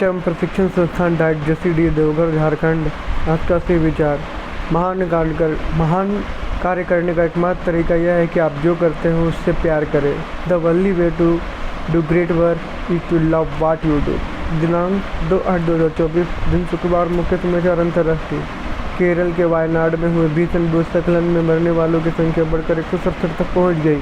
शिक्षा एवं प्रशिक्षण संस्थान डाइट जसीडीह देवघर झारखंड। आज का सही विचार, महान कार्य करने का एकमात्र तरीका यह है कि आप जो करते हो उससे प्यार करें। The only way to do great work is to love what you do. दिनांक 2/8/2024 दिन शुक्रवार। मुख्य समाचार अंतर्राष्ट्रीय। केरल के वायनाड में हुए भीषण भूस्खलन में मरने वालों की संख्या बढ़कर 167 तक पहुंच गई।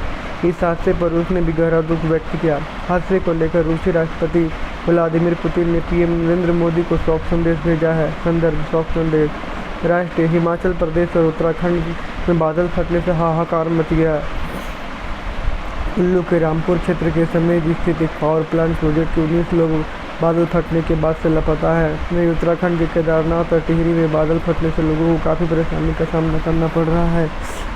इस हादसे पर रूस ने भी गहरा दुख व्यक्त किया। हादसे को लेकर रूसी राष्ट्रपति व्लादिमीर पुतिन ने पीएम नरेंद्र मोदी को शोक संदेश भेजा है। संदर्भ शोक संदेश। राष्ट्रीय। हिमाचल प्रदेश और उत्तराखंड में बादल फटने से हाहाकार मच गया। कुल्लू के रामपुर क्षेत्र के समेत स्थित एक पावर प्लांट प्रोजेक्ट के 19 लोग बादल फटने के बाद से लापता है। वहीं उत्तराखंड के केदारनाथ और टिहरी में बादल फटने से लोगों को काफ़ी परेशानी का सामना करना पड़ रहा है।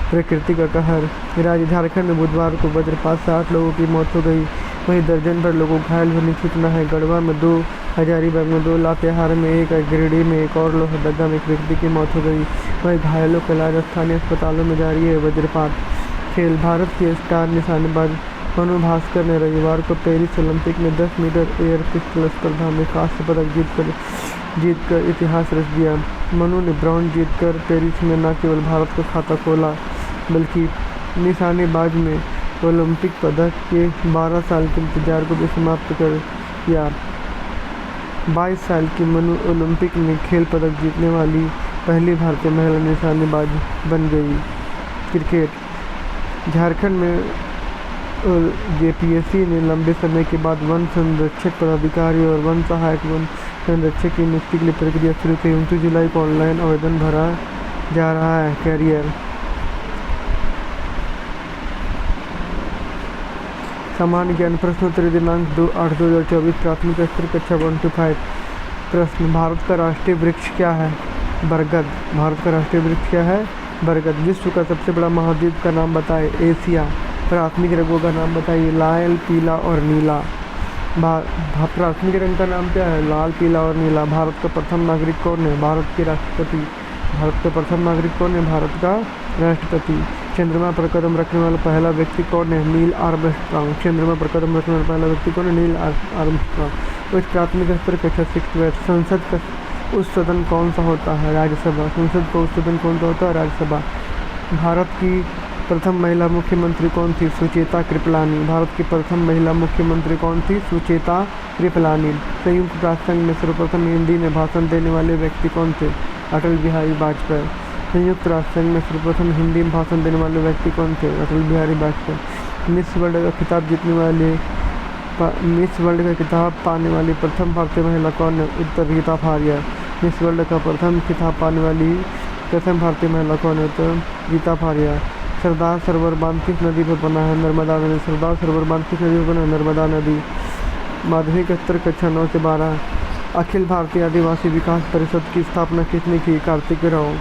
प्रकृति का कहर। राज्य झारखंड में बुधवार को वज्रपात से 8 लोगों की मौत हो गई। वहीं दर्जन भर लोगों घायल होने की सूचना है। गढ़वा में 2, हजारीबाग में 2, लातेहार में 1, गिरिडीह में 1 और लोहरदगा में 1 व्यक्ति की मौत हो गई। वहीं घायलों का इलाज स्थानीय अस्पतालों में जारी है। वज्रपात। खेल। भारत के स्टार निशानेबाज मनु भास्कर ने रविवार को पेरिस ओलंपिक में 10 मीटर एयर पिस्टल स्पर्धा में कांस्य पदक जीतकर इतिहास रच दिया। मनु ने ब्रॉन्ज जीतकर पेरिस में न केवल भारत का खाता खोला बल्कि निशानेबाज में ओलंपिक पदक के 12 साल के इंतजार को भी समाप्त कर किया। 22 साल की मनु ओलंपिक में खेल पदक जीतने वाली पहली भारतीय महिला निशानेबाज बन गई। क्रिकेट। झारखंड में जेपीएससी ने लंबे समय के बाद वन संरक्षक पदाधिकारी और वन सहायक वन संरक्षक की नियुक्ति के लिए प्रक्रिया शुरू की। 29 जुलाई को ऑनलाइन आवेदन भरा जा रहा है। कैरियर। सामान्य ज्ञान प्रश्नोत्तरी दिनांक 2/8/2024 प्राथमिक स्तर कक्षा 1 to 5। प्रश्न। भारत का राष्ट्रीय वृक्ष क्या है? बरगद। भारत का राष्ट्रीय वृक्ष क्या है? बरगद। विश्व का सबसे बड़ा महाद्वीप का नाम बताएं। एशिया। प्राथमिक रंगों का नाम बताइए। लाल, पीला और नीला। प्राथमिक रंग का नाम क्या है? लाल, पीला और नीला। भारत का प्रथम नागरिक कौन है? भारत के राष्ट्रपति। भारत का प्रथम नागरिक कौन है? भारत का राष्ट्रपति। चंद्रमा पर कदम रखने वाला पहला व्यक्ति कौन है? Neil Armstrong. चंद्रमा पर कदम रखने वाला पहला व्यक्ति कौन है? Neil Armstrong. उच्च प्राथमिक स्तर कक्षा 6। संसद का उच्च सदन कौन सा होता है? राज्यसभा। संसद का उच्च सदन कौन सा होता है? राज्यसभा। भारत की प्रथम महिला मुख्यमंत्री कौन थी? सुचेता कृपलानी। भारत की प्रथम महिला मुख्यमंत्री कौन थी? सुचेता कृपलानी। संयुक्त राष्ट्र संघ में सर्वप्रथम हिंदी में भाषण देने वाले व्यक्ति कौन थे? अटल बिहारी वाजपेयी। संयुक्त राष्ट्र संघ में सर्वप्रथम हिंदी में भाषण देने वाले व्यक्ति कौन थे? अटल बिहारी वाजपेयी। मिस वर्ल्ड का खिताब जीतने वाले मिस वर्ल्ड का खिताब पाने वाली प्रथम भारतीय महिला कौन है? उत्तर रीता फारिया। मिस वर्ल्ड का प्रथम खिताब पाने वाली प्रथम भारतीय महिला कौन है? उत्तर रीता फारिया। सरदार सरोवर बांध किस नदी पर बना है? नर्मदा नदी। सरदार सरोवर बांध किस नदी पर बना है? नर्मदा नदी। माध्यमिक स्तर कक्षा 9 से 12। अखिल भारतीय आदिवासी विकास परिषद की स्थापना किसने की? कार्तिक राव।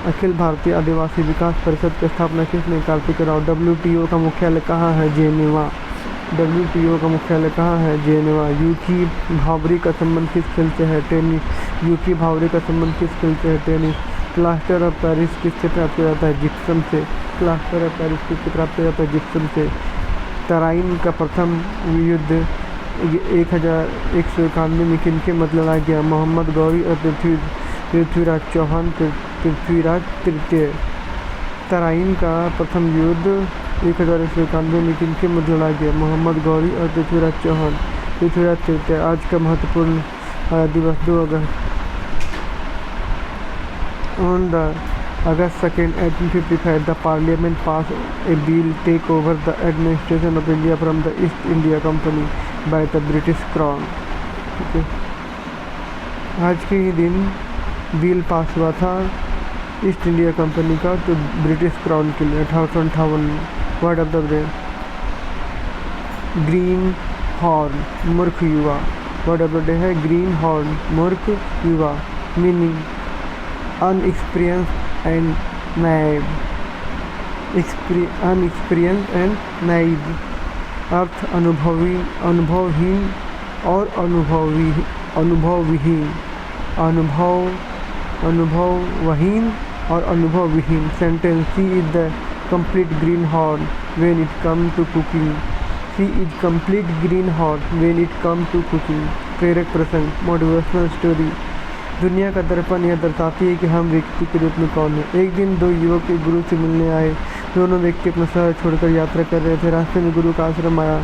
अखिल भारतीय आदिवासी विकास परिषद की स्थापना किसने? कार्तिक राव। WTO का मुख्यालय कहाँ है? जेनेवा। WTO का मुख्यालय कहाँ है? जेनेवा। यूकी भावरी का संबंध किस खेल से है? टेनिस। यूकी भावरी का संबंध किस खेल से है? टेनिस। प्लास्टर ऑफ पेरिस किससे प्राप्त किया जाता है? जिप्सम से। प्लास्टर ऑफ पेरिस किससे प्राप्त किया जाता है? जिप्सम से। तराइन का प्रथम युद्ध 1191 में किनके मध्य लड़ा गया? मोहम्मद गौरी और पृथ्वीराज चौहान। पृथ्वीराज तृतीय। तराइन का प्रथम युद्ध 1191 में किनके मध्य लड़ा गया? मोहम्मद गौरी और पृथ्वीराज चौहान। पृथ्वीराज तृतीय। आज का महत्वपूर्ण दिवस 2 अगस्त। On the August 2nd, 1855, the Parliament passed a bill take over the administration of India from the East India Company by the British Crown. Okay. आज के ही दिन बिल पास हुआ था ईस्ट इंडिया कंपनी का तो ब्रिटिश क्राउन के लिए 1858 में। Word of the day. Greenhorn मूर्ख युवा। वर्ड ऑफ द डे है ग्रीन हॉर्न मूर्ख युवा। Meaning unexperienced and naive। unexperienced and naive अर्थ अनुभवहीन और अनुभवहीन और अनुभवहीन। Sentence. She is the complete greenhorn when it come to cooking। She is complete greenhorn when it come to cooking। प्रेरक प्रसंग, मोटिवेशनल स्टोरी। दुनिया का दर्पण यह दर्शाती है कि हम व्यक्ति के रूप में कौन है। एक दिन दो युवक एक गुरु से मिलने आए। दोनों व्यक्ति अपना शहर छोड़कर यात्रा कर रहे थे। रास्ते में गुरु का आश्रम आया।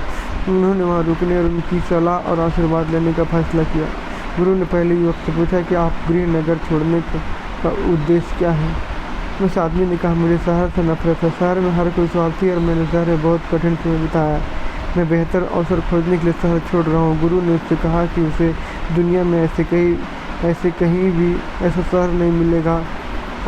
उन्होंने वहां रुकने और उनकी सलाह और आशीर्वाद लेने का फैसला किया। गुरु ने पहले युवक से पूछा कि आप गृहनगर छोड़ने का उद्देश्य क्या है। उस आदमी ने कहा, मुझे शहर से नफरत है। शहर में हर कोई स्वार्थी और मैंने शहर में बहुत कठिन समय बिताया। मैं बेहतर अवसर खोजने के लिए शहर छोड़ रहा हूँ। गुरु ने उससे कहा कि उसे दुनिया में ऐसे कहीं भी ऐसा शहर नहीं मिलेगा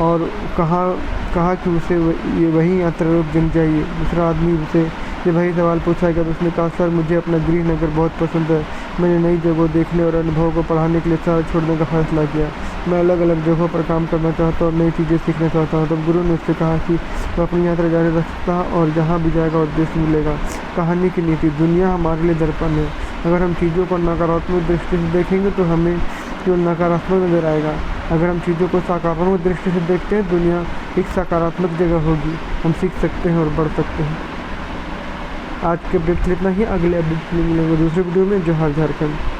और कहा कि उसे ये वही यात्रा रोक देनी चाहिए। दूसरा आदमी उसे ये वही सवाल पूछा गया तो उसने कहा, सर मुझे अपना गृहनगर बहुत पसंद है। मैंने नई जगह देखने और अनुभव को बढ़ाने के लिए शहर छोड़ने का फैसला किया। मैं अलग अलग जगहों पर काम करना चाहता हूँ और नई चीज़ें सीखना चाहता हूँ। तब गुरु ने उससे कहा कि वह अपनी यात्रा जारी रख सकता है और जहाँ भी जाएगा उद्देश्य मिलेगा। कहानी की नीति, दुनिया हमारे लिए दर्पण है। अगर हम चीज़ों को नकारात्मक दृष्टि से देखेंगे तो हमें केवल नकारात्मक नजर आएगा। अगर हम चीज़ों को सकारात्मक दृष्टि से देखते हैं, दुनिया एक सकारात्मक जगह होगी। हम सीख सकते हैं और बढ़ सकते हैं। आज के अपडेट इतना ही। अगले अपडेट में मिलेंगे दूसरे वीडियो में। जोहार झारखंड।